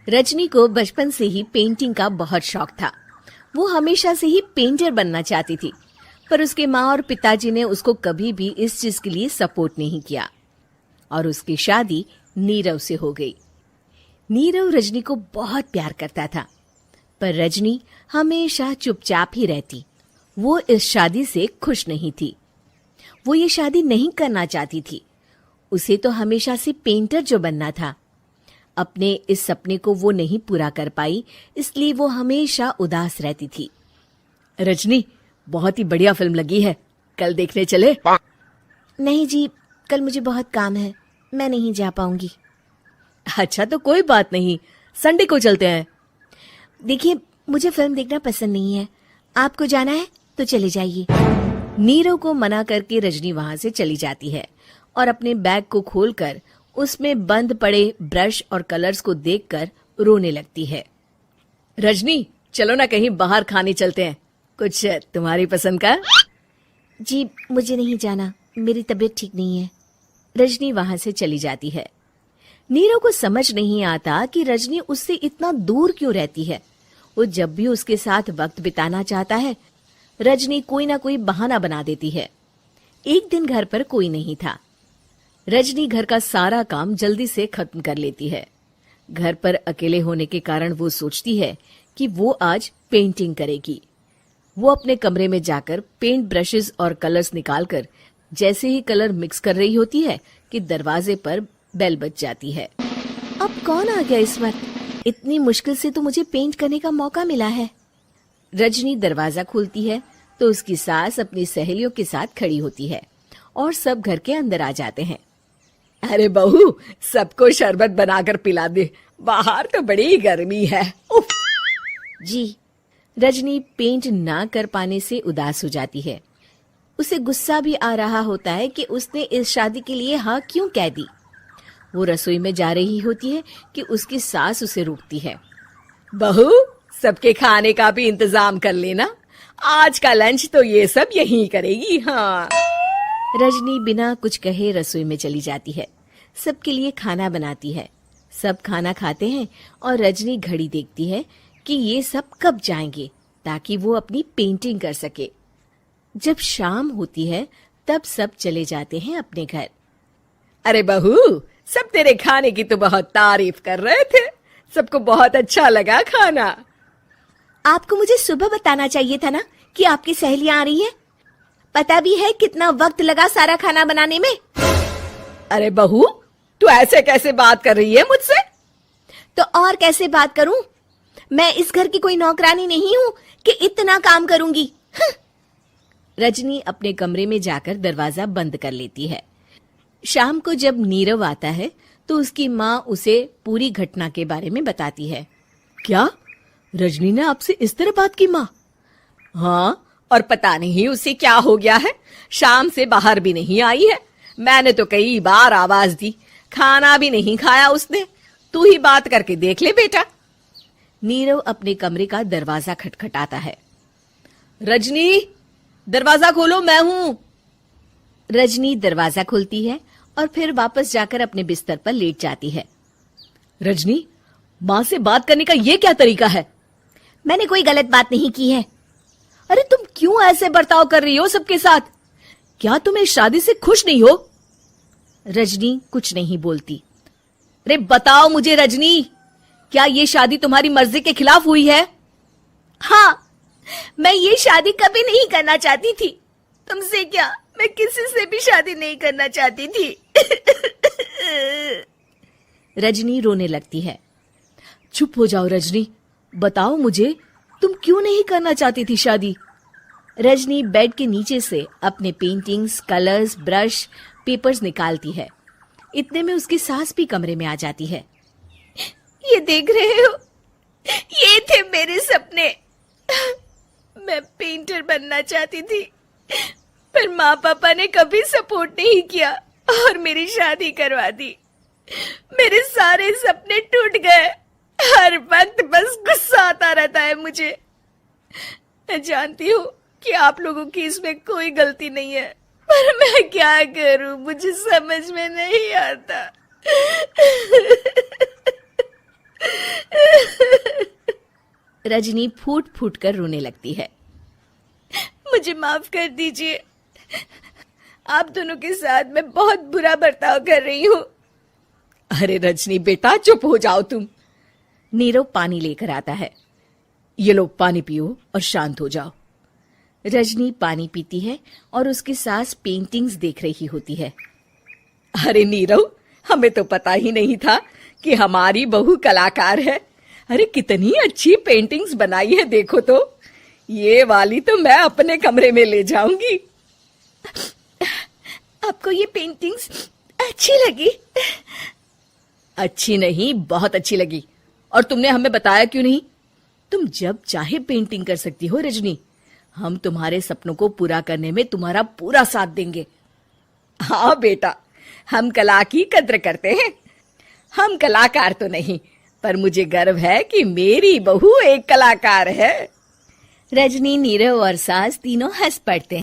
रजनी को बचपन से ही पेंटिंग का बहुत शौक था। वो हमेशा से ही पेंटर बनना चाहती थी, पर उसके माँ और पिताजी ने उसको कभी भी इस चीज के लिए सपोर्ट नहीं किया और उसकी शादी नीरव से हो गई। नीरव रजनी को बहुत प्यार करता था, पर रजनी हमेशा चुपचाप ही रहती। वो इस शादी से खुश नहीं थी। वो ये शादी नहीं करना चाहती थी। उसे तो हमेशा से पेंटर जो बनना था। अपने इस सपने को वो नहीं पूरा कर पाई, इसलिए वो हमेशा उदास रहती थी। रजनी, बहुत ही बढ़िया फिल्म लगी है, कल देखने चले? नहीं जी, कल मुझे बहुत काम है, मैं नहीं जा पाऊंगी। अच्छा तो कोई बात नहीं, संडे को चलते हैं। देखिए, मुझे फिल्म देखना पसंद नहीं है। आपको जाना है तो चले जाइए। नीरव को मना करके रजनी वहां से चली जाती है और अपने बैग को खोलकर उसमें बंद पड़े ब्रश और कलर्स को देखकर रोने लगती है। रजनी, चलो ना कहीं बाहर खाने चलते हैं, कुछ तुम्हारी पसंद का। जी, मुझे नहीं जाना, मेरी तबीयत ठीक नहीं है। रजनी वहां से चली जाती है। नीरव को समझ नहीं आता कि रजनी उससे इतना दूर क्यों रहती है। वो जब भी उसके साथ वक्त बिताना चाहता है, रजनी कोई ना कोई बहाना बना देती है। एक दिन घर पर कोई नहीं था। रजनी घर का सारा काम जल्दी से खत्म कर लेती है। घर पर अकेले होने के कारण वो सोचती है कि वो आज पेंटिंग करेगी। वो अपने कमरे में जाकर पेंट ब्रशेस और कलर्स निकालकर जैसे ही कलर मिक्स कर रही होती है कि दरवाजे पर बेल बज जाती है। अब कौन आ गया इस वक्त? इतनी मुश्किल से तो मुझे पेंट करने का मौका मिला है। रजनी दरवाजा खोलती है तो उसकी सास अपनी सहेलियों के साथ खड़ी होती है और सब घर के अंदर आ जाते हैं। अरे बहू, सबको शरबत बनाकर पिला दे, बाहर तो बड़ी गर्मी है। उफ। जी। रजनी पेंट ना कर पाने से उदास हो जाती है। उसे गुस्सा भी आ रहा होता है कि उसने इस शादी के लिए हाँ क्यों कह दी। वो रसोई में जा रही होती है कि उसकी सास उसे रोकती है। बहू, सबके खाने का भी इंतजाम कर लेना, आज का लंच तो ये सब यहीं करेगी। हाँ। रजनी बिना कुछ कहे रसोई में चली जाती है। सबके लिए खाना बनाती है। सब खाना खाते हैं और रजनी घड़ी देखती है कि ये सब कब जाएंगे ताकि वो अपनी पेंटिंग कर सके। जब शाम होती है तब सब चले जाते हैं अपने घर। अरे बहू, सब तेरे खाने की तो बहुत तारीफ कर रहे थे, सबको बहुत अच्छा लगा खाना। आपको मुझे सुबह बताना चाहिए था ना कि आपकी सहेलियां आ रही हैं। पता भी है कितना वक्त लगा सारा खाना बनाने में। अरे बहू, तू ऐसे कैसे बात कर रही है मुझसे? तो और कैसे बात करूं? मैं इस घर की कोई नौकरानी नहीं हूं कि इतना काम करूंगी। रजनी अपने कमरे में जाकर दरवाजा बंद कर लेती है। शाम को जब नीरव आता है तो उसकी माँ उसे पूरी घटना के बारे में बताती है। क्या रजनी ने आपसे इस तरह बात की माँ? हाँ, और पता नहीं उसे क्या हो गया है, शाम से बाहर भी नहीं आई है। मैंने तो कई बार आवाज दी, खाना भी नहीं खाया उसने। तू ही बात करके देख ले बेटा। नीरव अपने कमरे का दरवाजा खटखटाता है। रजनी, दरवाजा खोलो, मैं हूं। रजनी दरवाजा खोलती है और फिर वापस जाकर अपने बिस्तर पर लेट जाती है। रजनी, माँ से बात करने का ये क्या तरीका है? मैंने कोई गलत बात नहीं की है। अरे तुम क्यों ऐसे बर्ताव कर रही हो सबके साथ? क्या तुम इस शादी से खुश नहीं हो? रजनी कुछ नहीं बोलती। अरे बताओ मुझे रजनी, क्या ये शादी तुम्हारी मर्जी के खिलाफ हुई है? हाँ, मैं ये शादी कभी नहीं करना चाहती थी। तुमसे क्या, मैं किसी से भी शादी नहीं करना चाहती थी। रजनी रोने लगती है। चुप हो जाओ रजनी, बताओ मुझे, तुम क्यों नहीं करना चाहती थी शादी? रजनी बेड के नीचे से अपने पेंटिंग्स, कलर्स, ब्रश, पेपर्स निकालती है। इतने में उसकी सास भी कमरे में आ जाती है। ये देख रहे हो, ये थे मेरे सपने। मैं पेंटर बनना चाहती थी, पर माँ पापा ने कभी सपोर्ट नहीं किया और मेरी शादी करवा दी। मेरे सारे सपने टूट गए। हर वक्त बस गुस्सा आता रहता है मुझे। मैं जानती हूँ कि आप लोगों की इसमें कोई गलती नहीं है, पर मैं क्या करूं, मुझे समझ में नहीं आता। रजनी फूट फूट कर रोने लगती है। मुझे माफ कर दीजिए, आप दोनों के साथ मैं बहुत बुरा बर्ताव कर रही हूँ। अरे रजनी बेटा चुप हो जाओ तुम। नीरव पानी लेकर आता है। ये लो पानी पियो और शांत हो जाओ। रजनी पानी पीती है और उसकी सास पेंटिंग्स देख रही होती है। अरे नीरव, हमें तो पता ही नहीं था कि हमारी बहू कलाकार है। अरे कितनी अच्छी पेंटिंग्स बनाई है, देखो तो। ये वाली तो मैं अपने कमरे में ले जाऊंगी। आपको ये पेंटिंग्स अच्छी लगी? अच्छी नहीं, बहुत अच्छी लगी। और तुमने हमें बताया क्यों नहीं? तुम जब चाहे पेंटिंग कर सकती हो रजनी। हम तुम्हारे सपनों को पूरा करने में तुम्हारा पूरा साथ देंगे। हाँ बेटा, हम कला की कद्र करते हैं। हम कलाकार तो नहीं, पर मुझे गर्व है कि मेरी बहू एक कलाकार है। रजनी, नीरव और सास तीनों हंस पड़ते हैं।